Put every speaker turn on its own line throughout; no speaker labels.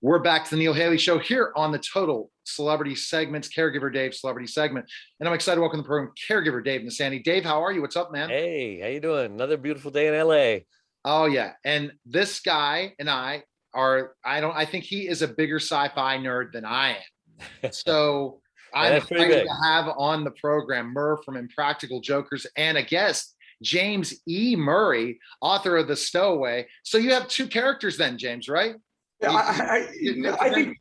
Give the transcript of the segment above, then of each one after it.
We're back to the Neil Haley Show here on the Total Celebrity Segments, Caregiver Dave Celebrity Segment. And I'm excited to welcome to the program Caregiver Dave Nassaney. Dave, how are you? What's up, man?
Hey, how you doing? Another beautiful day in LA.
Oh, yeah. And this guy and I think he is a bigger sci-fi nerd than I am. So I'm excited to have on the program Murr from Impractical Jokers and a guest, James E. Murray, author of The Stowaway. So you have two characters then, James, right?
Yeah, I think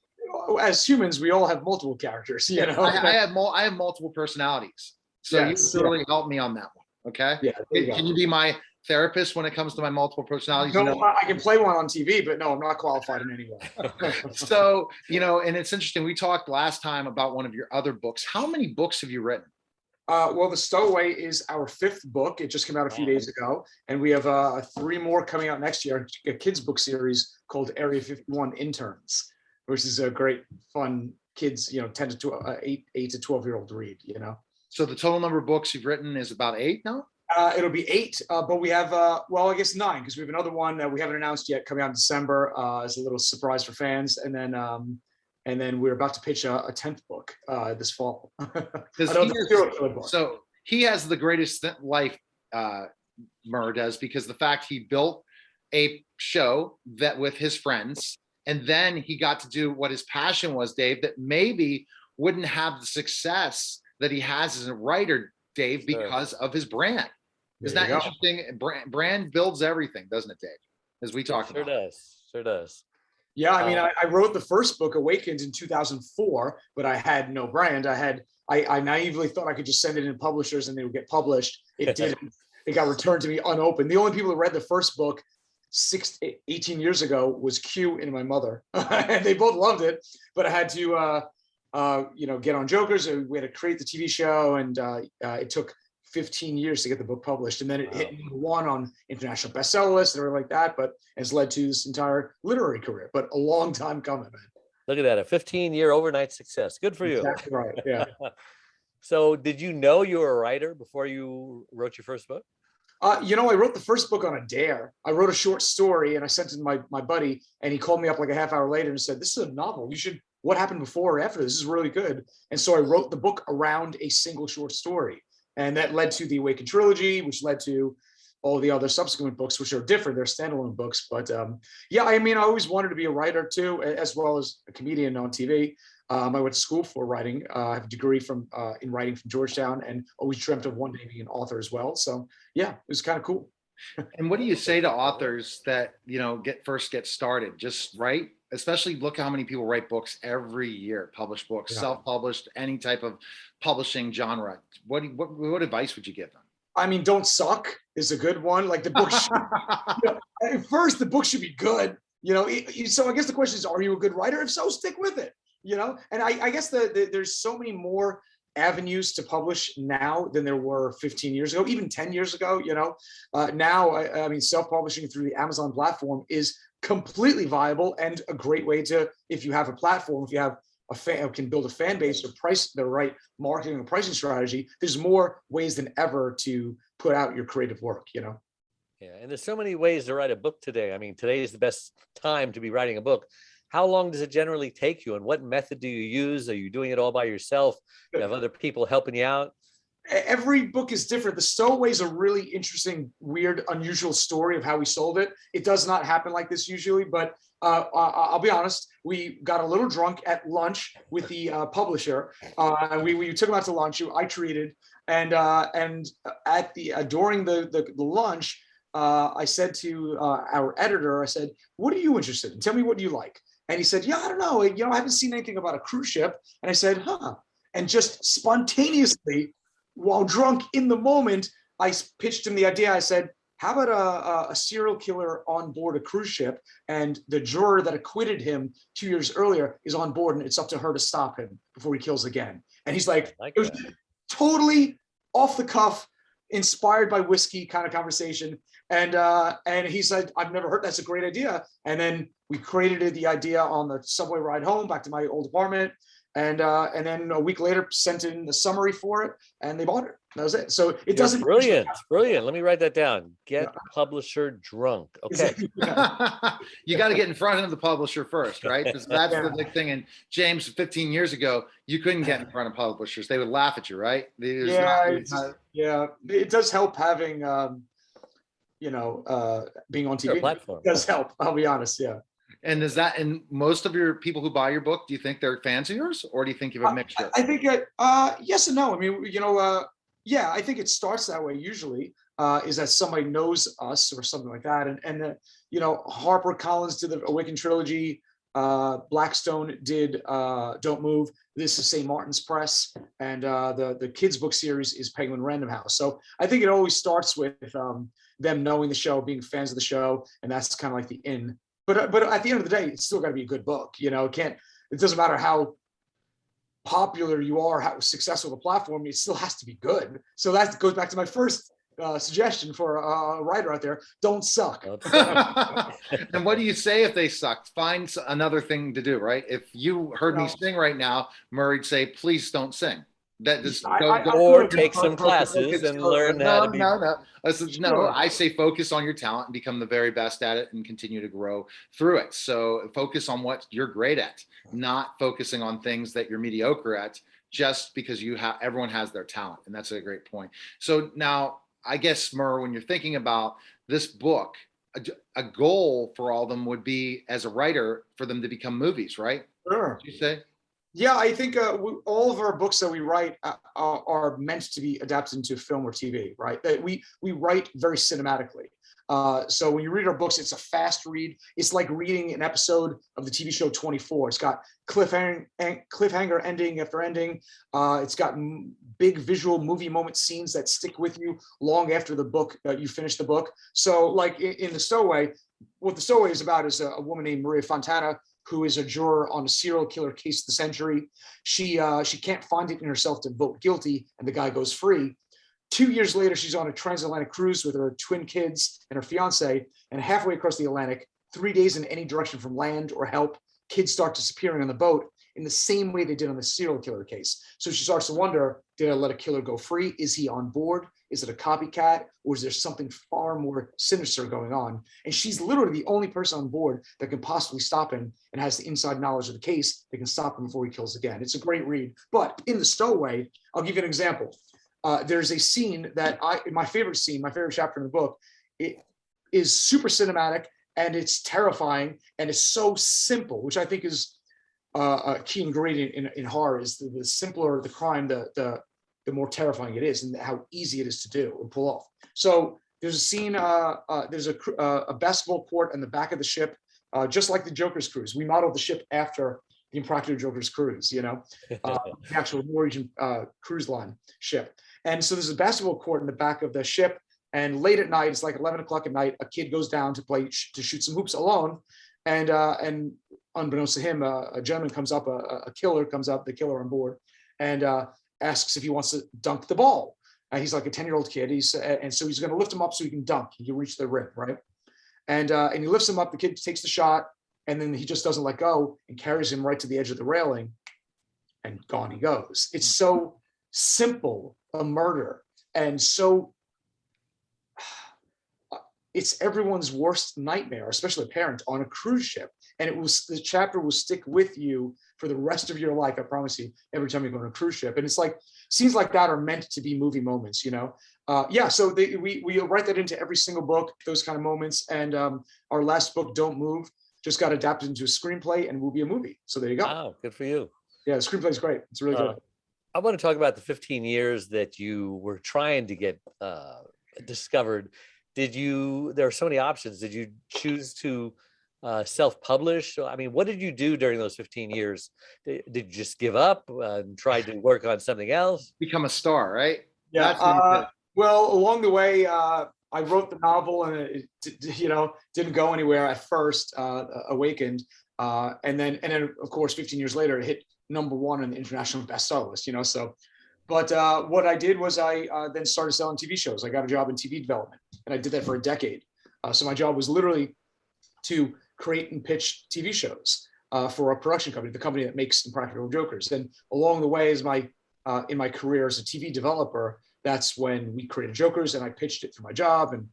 as humans, we all have multiple characters. You know,
I have multiple personalities. So yes, you really help me on that one. Okay.
Yeah.
Can you be my therapist when it comes to my multiple personalities?
No, I can play one on TV, but no, I'm not qualified in any way.
So, and it's interesting. We talked last time about one of your other books. How many books have you written?
Well, The Stowaway is our 5th book. It just came out a few days ago. And we have 3 more coming out next year, a kids book series called Area 51 Interns, which is a great, fun kids, 8 to 12-year-old read,
So the total number of books you've written is about 8 now?
It'll be 8, but we have, I guess 9, because we have another one that we haven't announced yet coming out in December as a little surprise for fans. And then we're about to pitch a 10th book this fall.
So he has the greatest life, Murr does, because the fact he built a show that with his friends, and then he got to do what his passion was, Dave, that maybe wouldn't have the success that he has as a writer, Dave, because of his brand. Isn't that interesting? Brand builds everything, doesn't it, Dave? As we talked about.
Sure does.
Yeah, I mean, I wrote the first book, Awakened, in 2004, but I had no brand. I naively thought I could just send it in publishers and they would get published. It didn't. It got returned to me unopened. The only people that read the first book 18 years ago was Q and my mother, and they both loved it. But I had to, get on Jokers. We had to create the TV show, and it took 15 years to get the book published, and then it hit #1 on international bestseller lists and everything like that, but has led to this entire literary career, but a long time coming, man.
Look at that, a 15-year overnight success. Good for you.
Exactly right, yeah.
So did you know you were a writer before you wrote your first book?
I wrote the first book on a dare. I wrote a short story and I sent it to my buddy, and he called me up like a half hour later and said, "This is a novel. What happened before or after? This is really good." And so I wrote the book around a single short story. And that led to the Awakened trilogy, which led to all the other subsequent books, which are different. They're standalone books. But I always wanted to be a writer too, as well as a comedian on TV. I went to school for writing. I have a degree in writing from Georgetown, and always dreamt of one day being an author as well. So yeah, it was kind of cool.
And what do you say to authors that, get started? Just write, especially look how many people write books every year, publish books, self-published, any type of publishing genre. What advice would you give them?
I mean, don't suck is a good one. Like the book, first the book should be good, so I guess the question is, are you a good writer? If so, stick with it, and I guess there's so many more avenues to publish now than there were 15 years ago, even 10 years ago. Now, I mean, self-publishing through the Amazon platform is completely viable and a great way to, if you have a platform, if you have a fan, can build a fan base or price the right marketing and pricing strategy, there's more ways than ever to put out your creative work, Yeah,
and there's so many ways to write a book today. I mean, today is the best time to be writing a book. How long does it generally take you, and what method do you use? Are you doing it all by yourself? Do you have other people helping you out?
Every book is different. The Stowaway is a really interesting, weird, unusual story of how we sold it. It does not happen like this usually, but I'll be honest. We got a little drunk at lunch with the publisher, and we took him out to lunch. I treated, and at during the lunch, I said to our editor, I said, "What are you interested in? Tell me what you like." And he said, "Yeah, I don't know. I haven't seen anything about a cruise ship." And I said, "Huh." And just spontaneously, while drunk in the moment, I pitched him the idea. I said, "How about a serial killer on board a cruise ship, and the juror that acquitted him 2 years earlier is on board, and it's up to her to stop him before he kills again." And he's like it was totally off the cuff, inspired by whiskey kind of conversation. And he said, "I've never heard, that's a great idea." And then we created the idea on the subway ride home back to my old apartment. And then a week later, sent in the summary for it, and they bought it. That was it. So it
You're
doesn't.
brilliant. Brilliant. Let me write that down. Get
Yeah.
publisher drunk. Okay.
You got to get in front of the publisher first, right? Because that's
Yeah.
the big thing. And James, 15 years ago, you couldn't get in front of publishers. They would laugh at you, right?
Yeah, it does help having, being on
Their
TV.
platform.
It does help. I'll be honest. Yeah.
And is that, and most of your people who buy your book, do you think they're fans of yours, or do you think you have a mixture?
I think yes and no. I mean, yeah, I think it starts that way usually. Is that somebody knows us or something like that, and Harper Collins did the Awaken trilogy. Blackstone did Don't Move. This is St. Martin's Press, and the kids book series is Penguin Random House. So I think it always starts with them knowing the show, being fans of the show, and that's kind of like the in. But at the end of the day, it's still got to be a good book. It doesn't matter how popular you are, how successful the platform, it still has to be good. So that goes back to my first suggestion for a writer out there: don't suck.
And what do you say if they suck? Find another thing to do, right? If you heard me sing right now, Murray'd say, please don't sing. That just
or take some classes and learn how to be.
No, I say focus on your talent and become the very best at it and continue to grow through it. So focus on what you're great at, not focusing on things that you're mediocre at, just because everyone has their talent. And that's a great point. So now, I guess, Murr, when you're thinking about this book, a goal for all of them would be, as a writer, for them to become movies, right?
Sure.
Did you say?
Yeah, I think all of our books that we write are meant to be adapted into film or TV, right? That we write very cinematically. So when you read our books, it's a fast read. It's like reading an episode of the TV show 24. It's got cliffhanger ending after ending. It's got big visual movie moment scenes that stick with you long after the book, you finish the book. So like in The Stowaway, what The Stowaway is about is a woman named Maria Fontana, who is a juror on a serial killer case of the century. She can't find it in herself to vote guilty, and the guy goes free. 2 years later, she's on a transatlantic cruise with her twin kids and her fiance, and halfway across the Atlantic, 3 days in any direction from land or help, kids start disappearing on the boat in the same way they did on the serial killer case. So she starts to wonder, did I let a killer go free? Is he on board? Is it a copycat? Or is there something far more sinister going on? And she's literally the only person on board that can possibly stop him and has the inside knowledge of the case that can stop him before he kills again. It's a great read. But in The Stowaway, I'll give you an example. There's a scene that my favorite chapter in the book, it is super cinematic and it's terrifying and it's so simple, which I think is a key ingredient in horror. Is the simpler the crime, the more terrifying it is, and how easy it is to do and pull off. So there's a scene, there's a basketball court in the back of the ship, just like the Joker's cruise. We modeled the ship after the Impractical Jokers cruise, the actual Norwegian cruise line ship. And so there's a basketball court in the back of the ship. And late at night, it's like 11 o'clock at night, a kid goes down to shoot some hoops alone. And unbeknownst to him, a gentleman comes up, a killer comes up, the killer on board, and asks if he wants to dunk the ball. He's like a 10-year-old kid. And so he's going to lift him up so he can dunk. He can reach the rim, right? And he lifts him up. The kid takes the shot, and then he just doesn't let go and carries him right to the edge of the railing, and gone he goes. It's so simple, a murder, and so it's everyone's worst nightmare, especially a parent on a cruise ship. And the chapter will stick with you for the rest of your life, I promise you, every time you go on a cruise ship. And it's like, scenes like that are meant to be movie moments, So we write that into every single book, those kind of moments. And our last book, Don't Move, just got adapted into a screenplay and will be a movie. So there you go.
Wow, good for you.
Yeah, the screenplay is great. It's really good.
I want to talk about the 15 years that you were trying to get discovered. There are so many options. Did you choose to self-publish? I mean, what did you do during those 15 years? Did you just give up and try to work on something else?
Become a star, right?
Yeah. Well, along the way, I wrote the novel and it didn't go anywhere at first, Awakened. And then of course, 15 years later, it hit #1 on the international bestseller list, So, but what I did was I then started selling TV shows. I got a job in TV development, and I did that for a decade. So my job was literally to create and pitch TV shows for a production company, the company that makes Impractical Jokers. And along the way, in my career as a TV developer, that's when we created Jokers, and I pitched it through my job and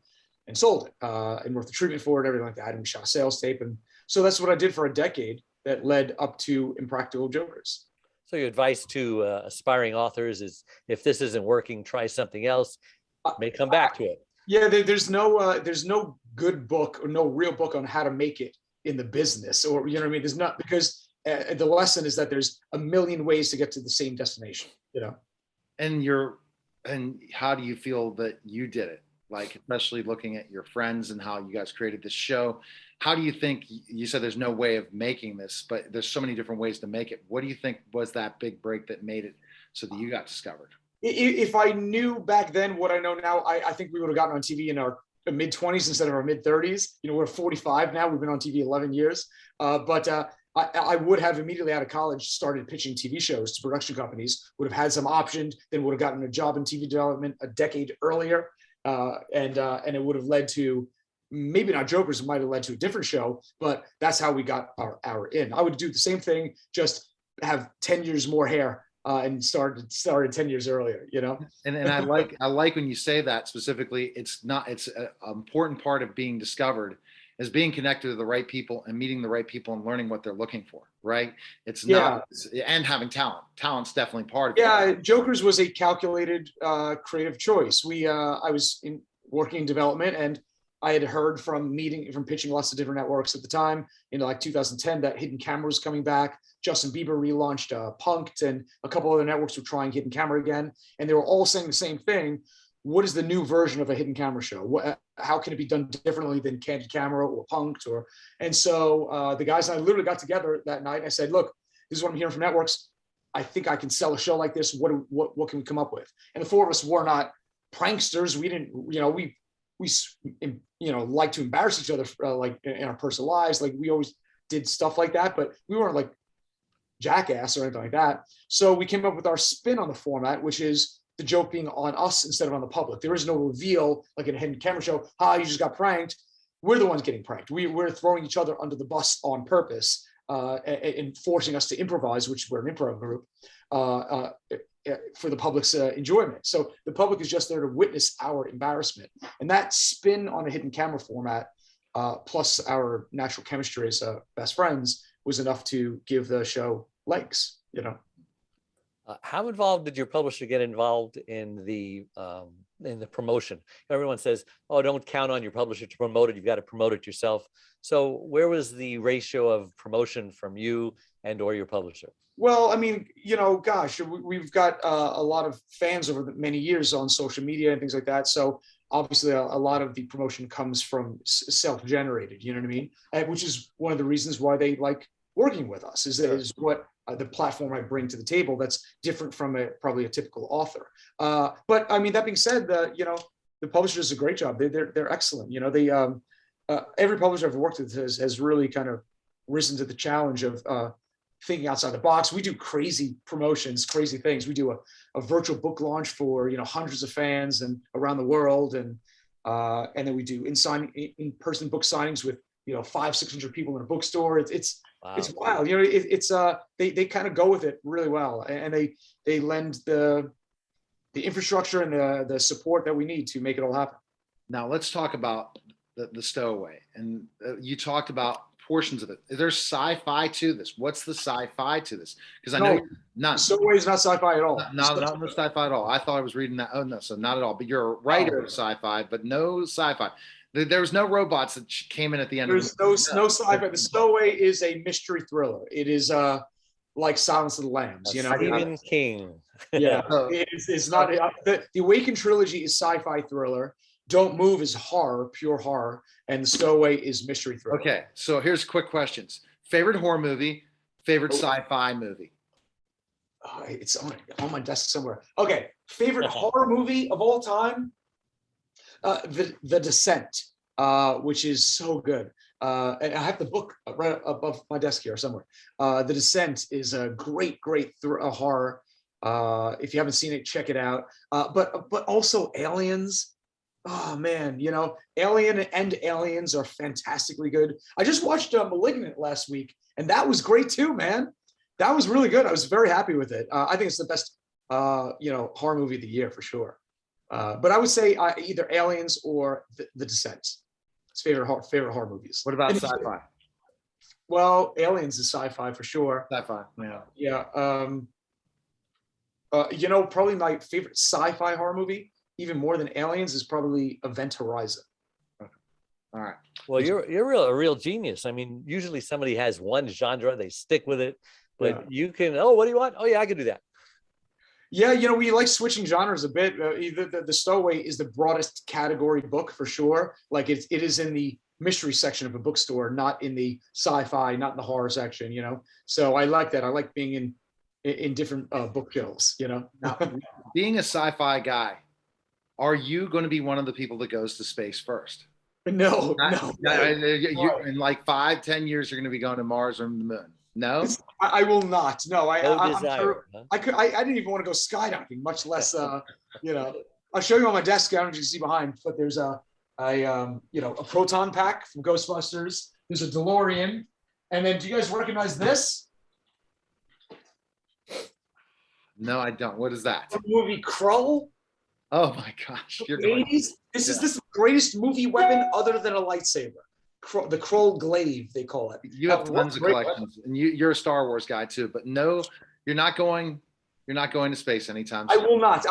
sold it and wrote the treatment for it, everything like that. And we shot a sales tape. And so that's what I did for a decade that led up to Impractical Jokers.
So your advice to aspiring authors is, if this isn't working, try something else. May come back to it.
Yeah, there's no good book or no real book on how to make it in the business, or you know what I mean. There's not, because the lesson is that there's a million ways to get to the same destination. You know.
And how do you feel that you did it? Like, especially looking at your friends and how you guys created this show. How do you think, you said there's no way of making this, but there's so many different ways to make it. What do you think was that big break that made it so that you got discovered?
If I knew back then what I know now, I think we would have gotten on TV in our mid-20s instead of our mid-30s. You know, we're 45 now. We've been on TV 11 years. But I would have immediately out of college started pitching TV shows to production companies, would have had some optioned, then would have gotten a job in TV development a decade earlier. And it would have led to, maybe not Jokers, it might have led to a different show, but that's how we got our in. I would do the same thing, just have 10 years more hair and started 10 years earlier, you know?
And I like when you say that specifically. It's an important part of being discovered is being connected to the right people and meeting the right people and learning what they're looking for, right? It's not, and having talent. Talent's definitely part of it.
Yeah, Jokers was a calculated creative choice. I was working in development, and I had heard from pitching lots of different networks at the time, in like 2010, that Hidden Camera was coming back. Justin Bieber relaunched Punk'd, and a couple other networks were trying Hidden Camera again. And they were all saying the same thing. What is the new version of a Hidden Camera show? How can it be done differently than Candid Camera or Punk'd? And so the guys and I literally got together that night. And I said, look, this is what I'm hearing from networks. I think I can sell a show like this. What can we come up with? And the four of us were not pranksters. We didn't, we like to embarrass each other like in our personal lives. Like, we always did stuff like that, but we weren't like jackass or anything like that. So we came up with our spin on the format, which is the joke being on us instead of on the public. There is no reveal like in a Hidden Camera show. You just got pranked. We're the ones getting pranked. We're throwing each other under the bus on purpose and forcing us to improvise, which we're an improv group, for the public's enjoyment. So the public is just there to witness our embarrassment. And that spin on a Hidden Camera format, plus our natural chemistry as best friends, was enough to give the show legs, you know.
How involved did your publisher get involved in the promotion? Everyone says, oh, don't count on your publisher to promote it. You've got to promote it yourself. So where was the ratio of promotion from you and or your publisher?
Well, I mean, gosh, we've got a lot of fans over many years on social media and things like that. So obviously a lot of the promotion comes from self-generated, you know what I mean? Which is one of the reasons why they like working with us, is what the platform I bring to the table that's different from probably a typical author. But I mean, that being said, the publisher does a great job. They're excellent. Every publisher I've worked with has really kind of risen to the challenge of thinking outside the box. We do crazy promotions, crazy things. We do a virtual book launch for hundreds of fans and around the world, and then we do in-person book signings with 500-600 people in a bookstore. It's wow. It's wild. They kind of go with it really well, and they lend the infrastructure and the support that we need to make it all happen.
Now let's talk about the Stowaway, and you talked about portions of it. Is there sci-fi to this? What's the sci-fi to this? Because I know none.
Stowaway is not sci-fi at all.
Not sci-fi at all. I thought I was reading that. Oh no, so not at all. But you're a writer of sci-fi, but no sci-fi. There was no robots that came in at the end.
There's no sci-fi. The Stowaway is a mystery thriller. It is like Silence of the Lambs.
Stephen King.
Yeah, it's not. The Awakened trilogy is sci-fi thriller. Don't Move is horror, pure horror, and The Stowaway is mystery thriller.
Okay, so here's quick questions. Favorite horror movie, favorite sci-fi movie?
It's on my desk somewhere. Okay, favorite horror movie of all time? The Descent, which is so good. And I have the book right above my desk here somewhere. The Descent is a great horror. If you haven't seen it, check it out. But also Aliens. Oh man, Alien and Aliens are fantastically good. I just watched Malignant last week, and that was great too, man. That was really good. I was very happy with it. I think it's the best, horror movie of the year for sure. But I would say either Aliens or The Descent. It's favorite horror movies.
What about sci-fi?
Well, Aliens is sci-fi for sure.
Sci-fi, yeah.
Yeah. Probably my favorite sci-fi horror movie, even more than Aliens, is probably Event Horizon.
All right.
Well, you're a real genius. I mean, usually somebody has one genre, they stick with it, but you can, what do you want? Oh yeah, I can do that.
Yeah, we like switching genres a bit. The Stowaway is the broadest category book for sure. Like it is in the mystery section of a bookstore, not in the sci-fi, not in the horror section. So I like that. I like being in different bookshelves.
Now, being a sci-fi guy, are you going to be one of the people that goes to space first?
No.
In like 5-10 years, you're going to be going to Mars or the moon. No,
I will not. No, I didn't even want to go skydiving, much less, I'll show you on my desk. I don't know if you can see behind, but there's a proton pack from Ghostbusters. There's a DeLorean. And then do you guys recognize this?
No, I don't. What is that?
The movie Krull.
Oh my gosh.
You're 80s. This is the greatest movie weapon other than a lightsaber. The Krull glaive, they call it.
You have tons of collections, and you're a Star Wars guy too. But no, you're not going to space anytime soon.
I will not.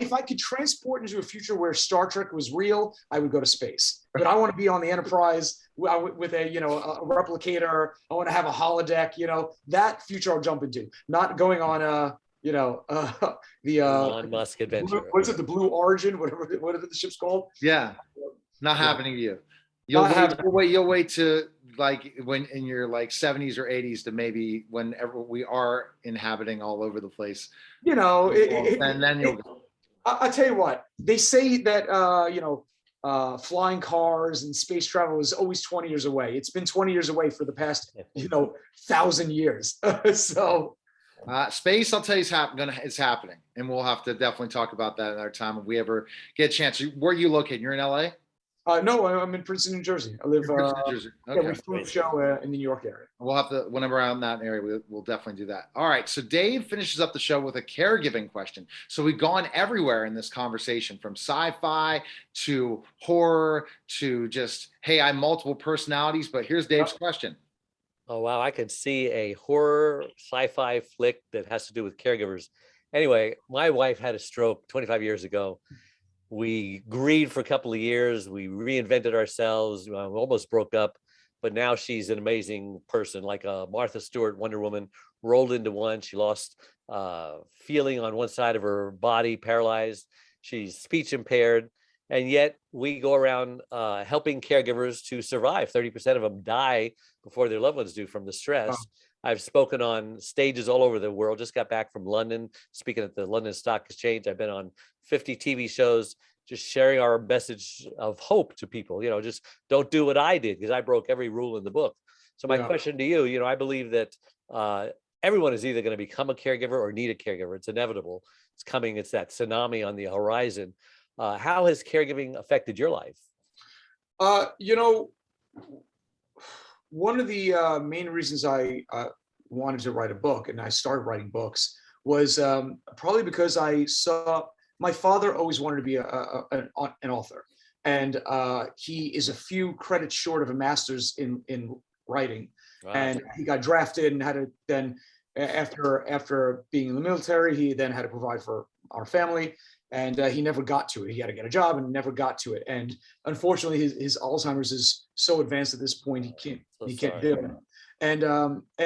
If I could transport into a future where Star Trek was real, I would go to space. But I want to be on the Enterprise with a replicator. I want to have a holodeck. That future I'll jump into. Not going on the
Elon Musk adventure.
What's it? The Blue Origin, whatever the ship's called.
Yeah, not happening to you. You'll wait to like when in your like 70s or 80s to maybe whenever we are inhabiting all over the place.
And
then you'll go.
I'll tell you what, they say that flying cars and space travel is always 20 years away. It's been 20 years away for the past 1,000 years. So
space, I'll tell you, is happening, and we'll have to definitely talk about that another time if we ever get a chance. Where are you located? You're in LA?
No, I'm in Princeton, New Jersey. I live
New Jersey. Okay.
Yeah, we film a show in the New York area.
We'll have to, whenever I'm in that area, we'll definitely do that. All right. So Dave finishes up the show with a caregiving question. So we've gone everywhere in this conversation, from sci-fi to horror to just, hey, I'm multiple personalities, but here's Dave's question.
Oh, wow. I could see a horror sci-fi flick that has to do with caregivers. Anyway, my wife had a stroke 25 years ago. We grieved for a couple of years. We reinvented ourselves. We almost broke up, but now she's an amazing person, like a Martha Stewart Wonder Woman rolled into one. She lost feeling on one side of her body, paralyzed. She's speech impaired. And yet we go around helping caregivers to survive. 30% of them die before their loved ones do from the stress. Wow. I've spoken on stages all over the world. Just got back from London, speaking at the London Stock Exchange. I've been on 50 TV shows, just sharing our message of hope to people. Just don't do what I did, because I broke every rule in the book. So my question to you, I believe that everyone is either going to become a caregiver or need a caregiver. It's inevitable. It's coming. It's that tsunami on the horizon. How has caregiving affected your life? One
of the main reasons I wanted to write a book, and I started writing books, was probably because I saw my father always wanted to be an author, and he is a few credits short of a master's in writing. Wow. And he got drafted and had to then, after being in the military, he then had to provide for our family. And he never got to it. He had to get a job and never got to it. And unfortunately, his Alzheimer's is so advanced at this point, he can't do it. And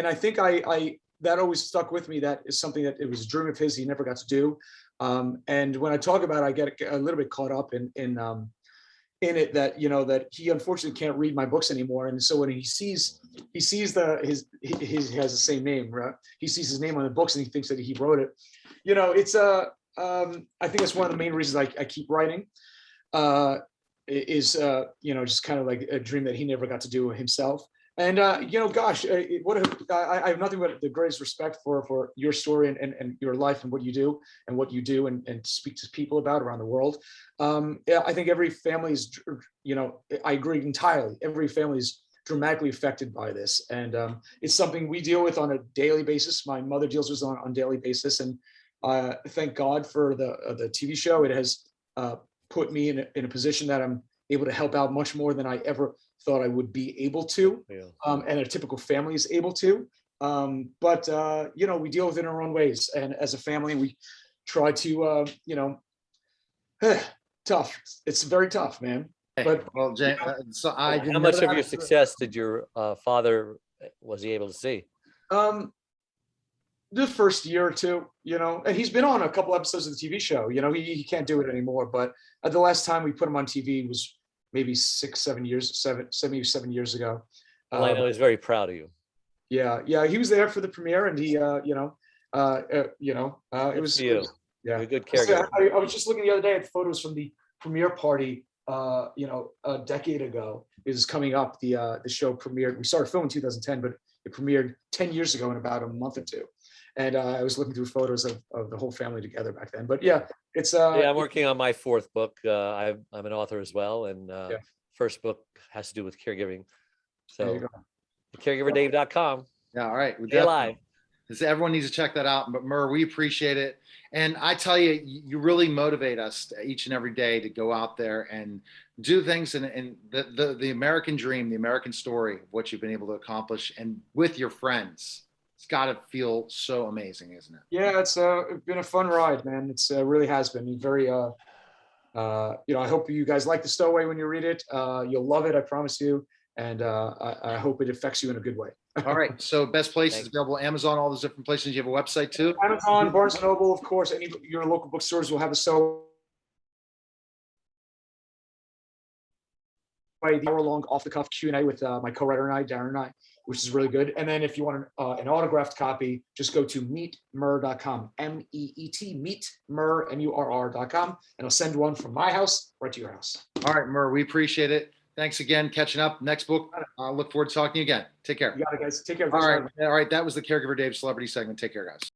I think I that always stuck with me. That is something that it was a dream of his he never got to do. And when I talk about it, I get a little bit caught up in it, that that he unfortunately can't read my books anymore. And so when he sees he has the same name, right? He sees his name on the books and he thinks that he wrote it. It's I think that's one of the main reasons I keep writing, is just kind of like a dream that he never got to do himself. And gosh, I have nothing but the greatest respect for your story and your life and what you do and speak to people about around the world. I think every family is, I agree entirely. Every family is dramatically affected by this, and it's something we deal with on a daily basis. My mother deals with it on a daily basis, and thank God for the TV show. It has put me in a position that I'm able to help out much more than I ever thought I would be able to, and a typical family is able to. But we deal with it in our own ways, and as a family, we try to, tough. It's very tough, man. But
well, so I
how much of your success did your father was he able to see?
The first year or two, and he's been on a couple episodes of the TV show. He can't do it anymore, but the last time we put him on TV was maybe 7 years ago.
Well, I know he's very proud of you.
Yeah, he was there for the premiere, and he, it was,
you.
Yeah,
You're a good caregiver.
I was just looking the other day at photos from the premiere party, a decade ago. Is coming up. The show premiered. We started filming in 2010, but it premiered 10 years ago in about a month or two. And I was looking through photos of the whole family together back then. But yeah, it's
I'm working on my fourth book. I'm an author as well, and first book has to do with caregiving. So caregiverdave.com.
Yeah, all right.
Stay alive.
Everyone needs to check that out. But Murr, we appreciate it. And I tell you, you really motivate us each and every day to go out there and do things. And the American dream, the American story of what you've been able to accomplish, and with your friends, it's got to feel so amazing, isn't it?
Yeah, it's been a fun ride, man. It's really has been very. I hope you guys like the Stowaway when you read it. You'll love it, I promise you. And I hope it affects you in a good way.
All right. So best places available: Amazon, all those different places. You have a website too?
Amazon, Barnes and Noble, of course. Any your local bookstores will have a Stowaway. The hour-long off-the-cuff Q&A with my co-writer and I, Darren and I, which is really good. And then if you want an autographed copy, just go to meetmurr.com, MEET, Murr, MURR.com, and I'll send one from my house right to your house.
All right, Murr, we appreciate it. Thanks again, catching up. Next book, I look forward to talking to you again. Take care.
You got it, guys. Take care.
All right. That was the Caregiver Dave celebrity segment. Take care, guys.